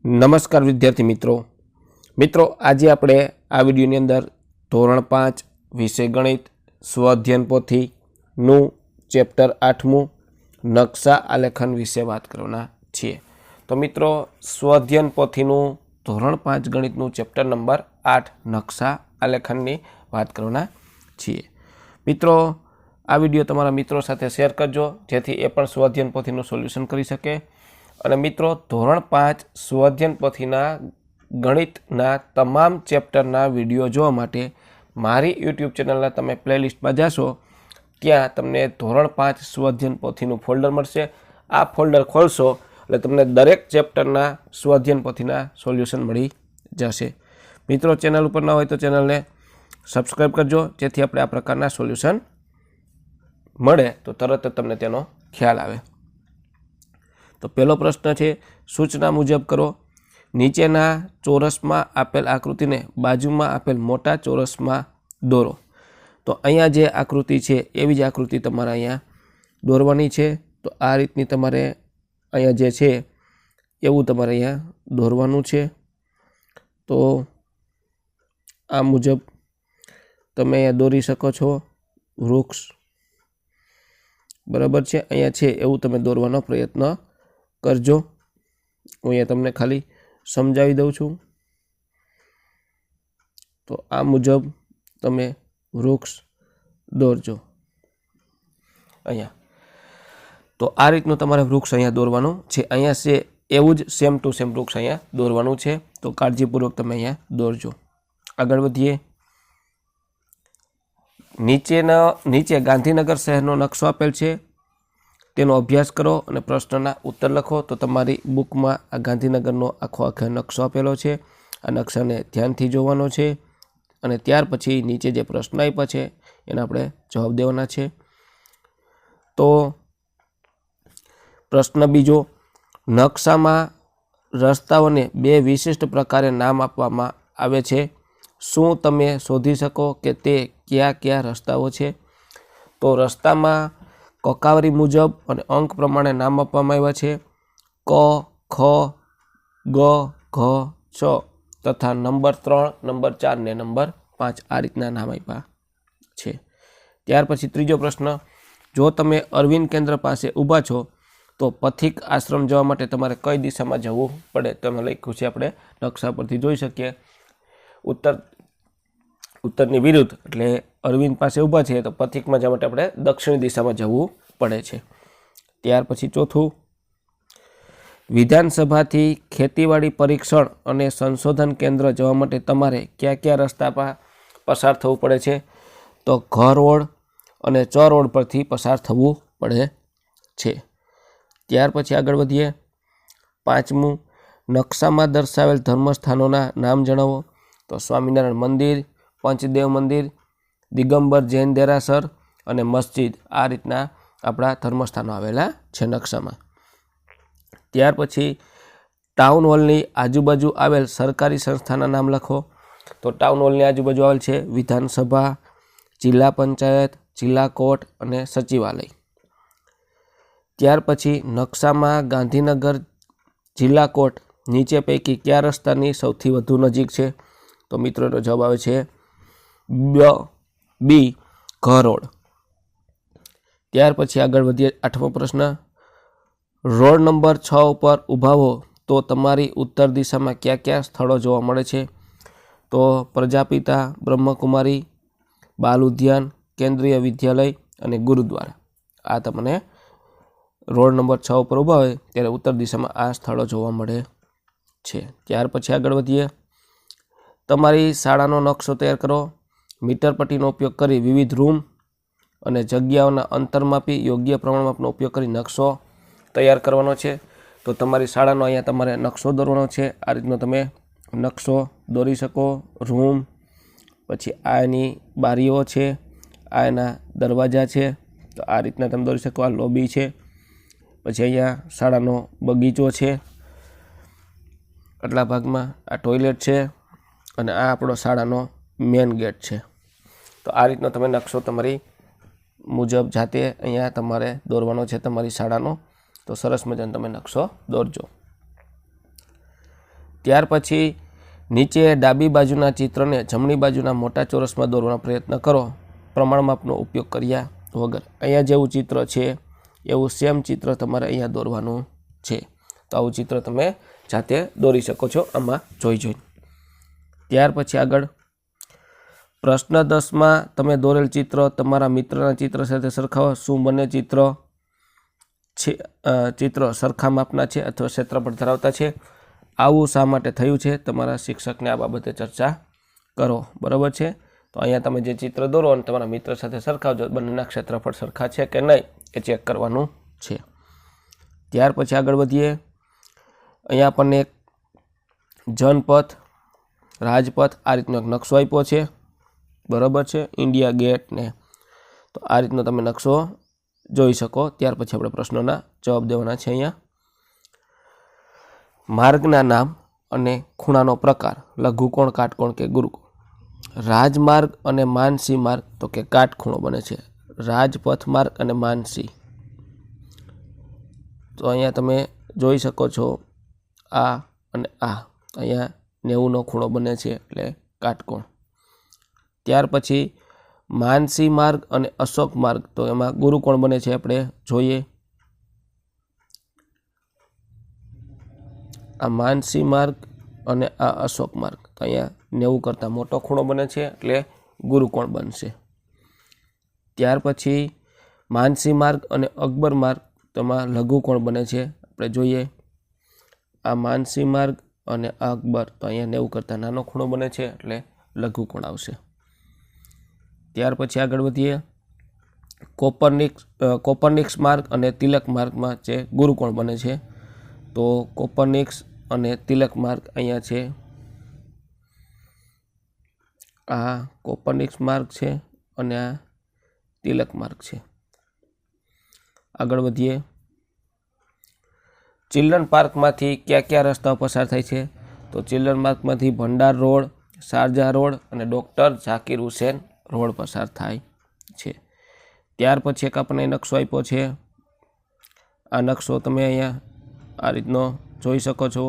નમસ્કાર વિદ્યાર્થી મિત્રો આજે આપણે આ વિડીયોની અંદર ધોરણ 5 વિષય ગણિત સ્વઅધ્યયન પોથીનું ચેપ્ટર 8મું નકશા આલેખન વિશે વાત કરવાના છીએ। તો મિત્રો સ્વઅધ્યયન પોથીનું ધોરણ 5 ગણિતનું ચેપ્ટર નંબર 8 નકશા આલેખનની વાત કરવાના છીએ। મિત્રો આ વિડીયો તમારા મિત્રો સાથે શેર કરજો જેથી એ પણ સ્વઅધ્યયન પોથીનું સોલ્યુશન કરી શકે। અને મિત્રો ધોરણ 5 સ્વઅધ્યયન પોથીના ગણિતના તમામ ચેપ્ટરના વિડીયો જોવા માટે મારી યુટ્યુબ ચેનલના તમે પ્લેલિસ્ટમાં જશો, ત્યાં તમને ધોરણ 5 સ્વઅધ્યયન પોથીનું ફોલ્ડર મળશે। આ ફોલ્ડર ખોલશો એટલે તમને દરેક ચેપ્ટરના સ્વઅધ્યયન પોથીના સોલ્યુશન મળી જશે। મિત્રો ચેનલ ઉપર ના હોય તો ચેનલને સબસ્ક્રાઈબ કરજો જેથી આપણે આ પ્રકારના સોલ્યુશન મળે તો તરત જ તમને તેનો ખ્યાલ આવે। તો પહેલો પ્રશ્ન છે, સૂચના મુજબ કરો। નીચેના ચોરસમાં આપેલ આકૃતિને બાજુમાં આપેલ મોટા ચોરસમાં દોરો। તો અહીંયા જે આકૃતિ છે એવી જ આકૃતિ તમારે અહીંયા દોરવાની છે। તો આ રીતની તમારે અહીંયા જે છે એવું તમારે અહીંયા દોરવાનું છે। તો આ મુજબ તમે અહીંયા દોરી શકો છો વૃક્ષ, બરાબર છે। અહીંયા છે એવું તમે દોરવાનો પ્રયત્ન કરજો। હું અહીંયા તમને ખાલી સમજાવી દઉં છું। તો આ મુજબ તમે વૃક્ષ દોરજો અહીંયા। તો આ રીતનું તમારે વૃક્ષ અહીંયા દોરવાનું છે। અહીંયા છે એવું જ સેમ ટુ સેમ વૃક્ષ અહીંયા દોરવાનું છે। તો કાળજીપૂર્વક તમે અહીંયા દોરજો। આગળ વધીએ। નીચે ગાંધીનગર શહેરનો નકશો આપેલ છે, તેનો અભ્યાસ કરો અને પ્રશ્નના ઉત્તર લખો। તો તમારી બુકમાં આ ગાંધીનગરનો આખો નકશો આપેલો છે। આ નકશાને ધ્યાનથી જોવાનો છે અને ત્યાર પછી નીચે જે પ્રશ્ન આપ્યા છે એના આપણે જવાબ દેવાના છે। તો પ્રશ્ન બીજો, નકશામાં રસ્તાઓને બે વિશિષ્ટ પ્રકારે નામ આપવામાં આવે છે। શું તમે શોધી શકો કે તે કયા કયા રસ્તાઓ છે? તો રસ્તામાં કકાવરી મુજબ અને અંક પ્રમાણે નામ આપવામાં આવ્યા છે। ક, ખ, ગ, ઘ, ચ તથા નંબર 3, નંબર 4 ને નંબર 5 આ રીતના નામ આપ્યા છે। ત્યાર પછી ત્રીજો પ્રશ્ન, જો તમે અરવિંદ કેન્દ્ર પાસે ઊભા છો તો પથિક આશ્રમ જવા માટે તમારે કઈ દિશામાં જવું પડે? તમે લખ્યું છે, આપણે નકશા પરથી જોઈ શકીએ। ઉત્તરની વિરુદ્ધ એટલે અરવિંદ પાસે ઊભા છે તો પથિકમાં જવા માટે આપણે દક્ષિણ દિશામાં જવું પડે છે। ત્યાર પછી ચોથું, વિધાનસભાથી ખેતીવાડી પરીક્ષણ અને સંશોધન કેન્દ્ર જવા માટે તમારે કયા કયા રસ્તા પસાર થવું પડે છે? તો ઘ રોડ અને ચ રોડ પરથી પસાર થવું પડે છે। ત્યાર પછી આગળ વધીએ। પાંચમું, નકશામાં દર્શાવેલ ધર્મસ્થાનોના નામ જણાવો। તો સ્વામિનારાયણ મંદિર, પંચદેવ મંદિર, દિગંબર જૈન દેરાસર અને મસ્જિદ આ રીતના આપણા ધર્મસ્થાનો આવેલા છે નકશામાં। ત્યાર પછી ટાઉન હોલની આજુબાજુ આવેલ સરકારી સંસ્થાના નામ લખો। તો ટાઉન હોલની આજુબાજુ આવેલ છે વિધાનસભા, જિલ્લા પંચાયત, જિલ્લા કોર્ટ અને સચિવાલય। ત્યાર પછી નકશામાં ગાંધીનગર જિલ્લા કોર્ટ નીચે પૈકી કયા રસ્તાની સૌથી વધુ નજીક છે? તો મિત્રોનો જવાબ આવે છે બી, ઘ રોડ। ત્યાર પછી આગળ વધીએ। 8મો પ્રશ્ન, રોડ નંબર 6 ઉપર ઊભા હો તો તમારી ઉત્તર દિશામાં કયા કયા સ્થળો જોવા મળે છે? તો પ્રજાપિતા, બ્રહ્મકુમારી, બાલ ઉદ્યાન, કેન્દ્રીય વિદ્યાલય અને ગુરુદ્વારા। આ તમને રોડ નંબર 6 ઉપર ઊભા હોય ત્યારે ઉત્તર દિશામાં આ સ્થળો જોવા મળે છે। ત્યાર પછી આગળ વધીએ। તમારી શાળાનો નકશો તૈયાર કરો। મીટર પટ્ટીનો ઉપયોગ કરી વિવિધ રૂમ અને જગ્યાઓના અંતર માપી યોગ્ય પ્રમાણમાપનો ઉપયોગ કરી નકશો તૈયાર કરવાનો છે। તો તમારી શાળાનો અહીંયા તમારે નકશો દોરવાનો છે। આ રીતનો તમે નકશો દોરી શકો। રૂમ, પછી આ એની બારીઓ છે, આ એના દરવાજા છે, તો આ રીતના તમે દોરી શકો। આ લોબી છે, પછી અહીંયા શાળાનો બગીચો છે આટલા ભાગમાં, આ ટોયલેટ છે અને આ આપણો શાળાનો મેન ગેટ છે। તો આ રીતનો તમે નકશો તમારી મુજબ જાતે અહીંયા તમારે દોરવાનો છે તમારી શાળાનો। તો સરસ મજાનો તમે નકશો દોરજો। ત્યાર પછી નીચે ડાબી બાજુના ચિત્રને જમણી બાજુના મોટા ચોરસમાં દોરવાનો પ્રયત્ન કરો પ્રમાણ માપનો ઉપયોગ કર્યા વગર. અહીંયા જેવું ચિત્ર છે એવું સેમ ચિત્ર તમારે અહીંયા દોરવાનું છે. તો આવું ચિત્ર તમે જાતે દોરી શકો છો આમાં જોઈ. ત્યાર પછી આગળ પ્રશ્ન 10માં તમે દોરેલ ચિત્ર તમારા મિત્રના ચિત્ર સાથે સરખાવો. શું બંને ચિત્ર સરખા માપના છે અથવા ક્ષેત્રફળ ધરાવતા છે? આવું શા માટે થયું છે? તમારા શિક્ષકને આ બાબતે ચર્ચા કરો. બરાબર છે. તો અહીંયા તમે જે ચિત્ર દોરો અને તમારા મિત્ર સાથે સરખાવજો, બંનેના ક્ષેત્રફળ સરખા છે કે નહીં એ ચેક કરવાનું છે. ત્યાર પછી આગળ વધીએ. અહીંયા આપણને એક જનપથ, રાજપથ આ રીતનો એક નકશો આપ્યો છે. બરાબર છે. ઇન્ડિયા ગેટ ને તો આ રીતનો તમે નકશો જોઈ શકો. ત્યાર પછી આપણે પ્રશ્નોના જવાબ દેવાના છે. અહીંયા માર્ગના નામ અને ખૂણાનો પ્રકાર, લઘુકોણ, કાટકોણ કે ગુરુકોણ. રાજમાર્ગ અને માનસી માર્ગ તો કે કાટખૂણો બને છે. રાજપથ માર્ગ અને માનસી તો અહીંયા તમે જોઈ શકો છો આ અને આ અહીંયા 90નો ખૂણો બને છે એટલે કાટકોણ. ત્યાર પછી માનસી માર્ગ અને અશોક માર્ગ તો એમાં ગુરુકોણ બને છે. આપણે જોઈએ આ માનસી માર્ગ અને આ અશોક માર્ગ તો અહીંયા 90 કરતાં મોટો ખૂણો બને છે એટલે ગુરુકોણ બનશે. ત્યાર પછી માનસી માર્ગ અને અકબર માર્ગ તેમાં લઘુકોણ બને છે. આપણે જોઈએ આ માનસી માર્ગ અને આ અકબર તો અહીંયા 90 કરતાં નાનો ખૂણો બને છે એટલે લઘુકોણ આવશે. ત્યાર પછી આગળ વધીએ. કોપરનિક્સ માર્ગ અને તિલક માર્ગમાં છે ગુરુકોણ બને છે. તો કોપરનિક્સ અને તિલક માર્ગ અહીંયા છે. આ કોપરનિક્સ માર્ગ છે અને આ તિલક માર્ગ છે. આગળ વધીએ. ચિલ્ડ્રન પાર્કમાંથી કયા કયા રસ્તાઓ પસાર થાય છે? તો ચિલ્ડ્રન પાર્કમાંથી ભંડાર રોડ, શારજા રોડ અને ડૉક્ટર ઝાકીર હુસેન રોડ પસાર થાય છે. ત્યાર પછી એક આપણને નકશો આપ્યો છે. આ નકશો તમે અહીંયા આ રીતનો જોઈ શકો છો.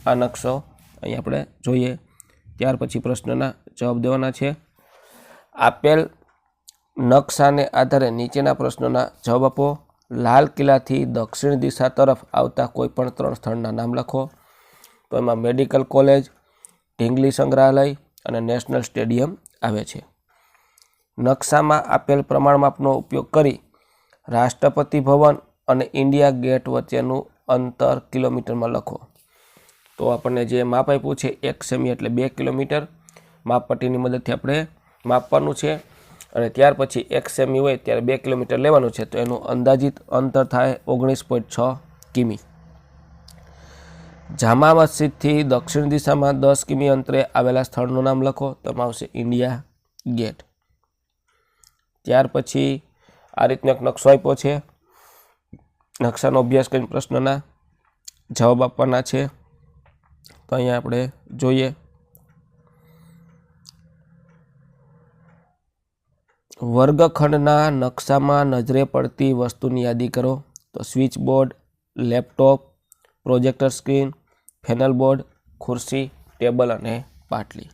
આ નકશો અહીં આપણે જોઈએ. ત્યાર પછી પ્રશ્નના જવાબ દેવાના છે. આપેલ નકશાને આધારે નીચેના પ્રશ્નોના જવાબ આપો. લાલ કિલ્લાથી દક્ષિણ દિશા તરફ આવતા કોઈપણ 3 સ્થળના નામ લખો. તો એમાં મેડિકલ કોલેજ, ઢીંગલી સંગ્રહાલય અને નેશનલ સ્ટેડિયમ આવે છે. નકશામાં આપેલ પ્રમાણ માપનો ઉપયોગ કરી રાષ્ટ્રપતિ ભવન અને ઇન્ડિયા ગેટ વચ્ચેનું અંતર કિલોમીટરમાં લખો. તો આપણને જે માપ આપ્યું છે 1 સેમી એટલે 2 કિલોમીટર. માપપટ્ટીની મદદથી આપણે માપવાનું છે અને ત્યાર પછી 1 સેમી હોય ત્યારે 2 કિલોમીટર લેવાનું છે. તો એનું અંદાજિત અંતર થાય 19.6 કિમી. જામા મસ્જિદથી દક્ષિણ દિશામાં 10 કિમી અંતરે આવેલા સ્થળનું નામ લખો. તો એમાં આવશે ઇન્ડિયા ગેટ. ત્યાર પછી આ રીતનો એક નકશો આપ્યો છે. નકશાનો અભ્યાસ કરીને પ્રશ્નના જવાબ આપવાના છે. તો અહીંયા આપણે જોઈએ. વર્ગખંડના નકશામાં નજરે પડતી વસ્તુની યાદી કરો. તો switch board, laptop, projector screen, panel board, ખુરશી, ટેબલ અને પાટલી.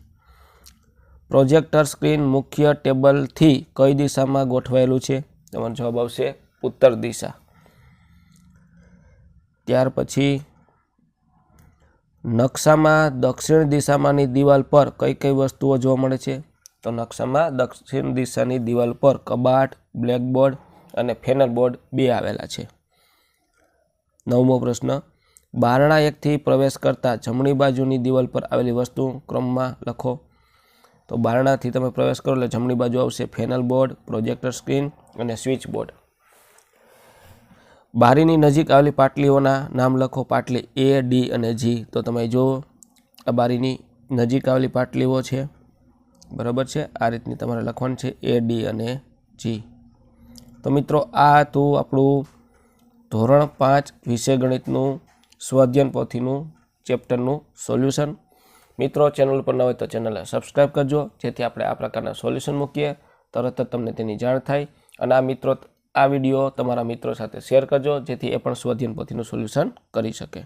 પ્રોજેક્ટર સ્ક્રીન મુખ્ય ટેબલથી કઈ દિશામાં ગોઠવાયેલું છે? તમારો જવાબ આવશે ઉત્તર દિશા. ત્યાર પછી નકશામાં દક્ષિણ દિશામાંની દિવાલ પર કઈ કઈ વસ્તુઓ જોવા મળે છે? તો નકશામાં દક્ષિણ દિશાની દિવાલ પર કબાટ, બ્લેકબોર્ડ અને ફેનલ બોર્ડ 2 આવેલા છે. 9મો પ્રશ્ન. બારણા 1થી પ્રવેશ કરતા જમણી બાજુની દિવાલ પર આવેલી વસ્તુ ક્રમમાં લખો. તો બારણાથી તમે પ્રવેશ કરો એટલે જમણી બાજુ આવશે ફેનલ બોર્ડ, પ્રોજેક્ટર સ્ક્રીન અને સ્વિચ બોર્ડ. બારીની નજીક આવેલી પાટલીઓના નામ લખો. પાટલી A, D અને G. તો તમે જુઓ આ બારીની નજીક આવેલી પાટલીઓ છે. બરાબર છે. આ રીતની તમારે લખવાનું છે A, D અને G. તો મિત્રો આ હતું આપણું ધોરણ 5 વિષય ગણિતનું સ્વાધ્યાયન પોથીનું ચેપ્ટરનું સોલ્યુશન. મિત્રો ચેનલ પર ન હોય તો ચેનલને સબસ્ક્રાઈબ કરજો જેથી આપણે આ પ્રકારના સોલ્યુશન મૂકીએ તરત જ તમને તેની જાણ થાય. અને આ વિડીયો તમારા મિત્રો સાથે શેર કરજો જેથી એ પણ સ્વાધ્યાયન પોથીનું સોલ્યુશન કરી શકે.